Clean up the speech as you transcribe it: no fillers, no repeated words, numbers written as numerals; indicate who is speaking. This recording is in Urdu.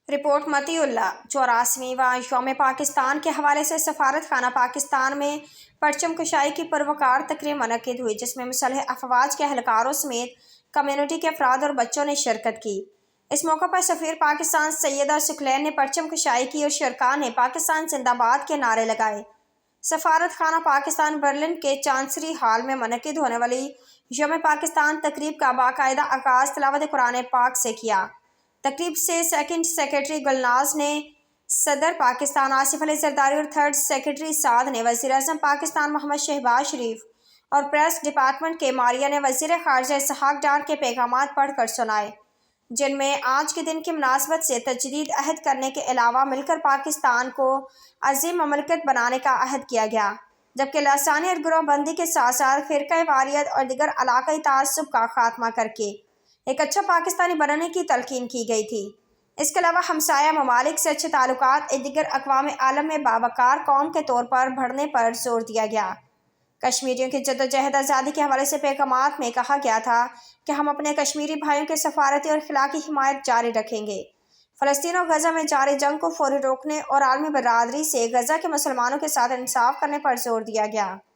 Speaker 1: رپورٹ مطیع اللہ 84واں یوم پاکستان کے حوالے سے سفارت خانہ پاکستان میں پرچم کشائی کی پروقار تقریب منعقد ہوئی، جس میں مسلح افواج کے اہلکاروں سمیت کمیونٹی کے افراد اور بچوں نے شرکت کی۔ اس موقع پر سفیر پاکستان سیدہ ثقلین نے پرچم کشائی کی اور شرکاء نے پاکستان زندہ باد کے نعرے لگائے۔ سفارت خانہ پاکستان برلن کے چانسری ہال میں منعقد ہونے والی یوم پاکستان تقریب کا باقاعدہ آغاز تلاوت قرآن پاک سے کیا۔ تقریب سے سیکنڈ سیکرٹری گلناز نے، صدر پاکستان آصف علی زرداری اور تھرڈ سیکرٹری سعد نے وزیر اعظم پاکستان محمد شہباز شریف اور پریس ڈپارٹمنٹ کے ماریہ نے وزیر خارجہ اسحاق ڈار کے پیغامات پڑھ کر سنائے، جن میں آج کے دن کی مناسبت سے تجدید عہد کرنے کے علاوہ مل کر پاکستان کو عظیم مملکت بنانے کا عہد کیا گیا، جبکہ لسانی اور گروہ بندی کے ساتھ ساتھ فرقہ واریت اور دیگر علاقائی تعصب کا خاتمہ کر کے ایک اچھا پاکستانی بننے کی تلقین کی گئی تھی۔ اس کے علاوہ ہمسایہ ممالک سے اچھے تعلقات ایک دیگر اقوام عالم میں باوقار قوم کے طور پر بڑھنے پر زور دیا گیا۔ کشمیریوں کی جدوجہد آزادی کے حوالے سے پیغامات میں کہا گیا تھا کہ ہم اپنے کشمیری بھائیوں کی سفارتی اور اخلاقی حمایت جاری رکھیں گے۔ فلسطین اور غزہ میں جاری جنگ کو فوری روکنے اور عالمی برادری سے غزہ کے مسلمانوں کے ساتھ انصاف کرنے پر زور دیا گیا۔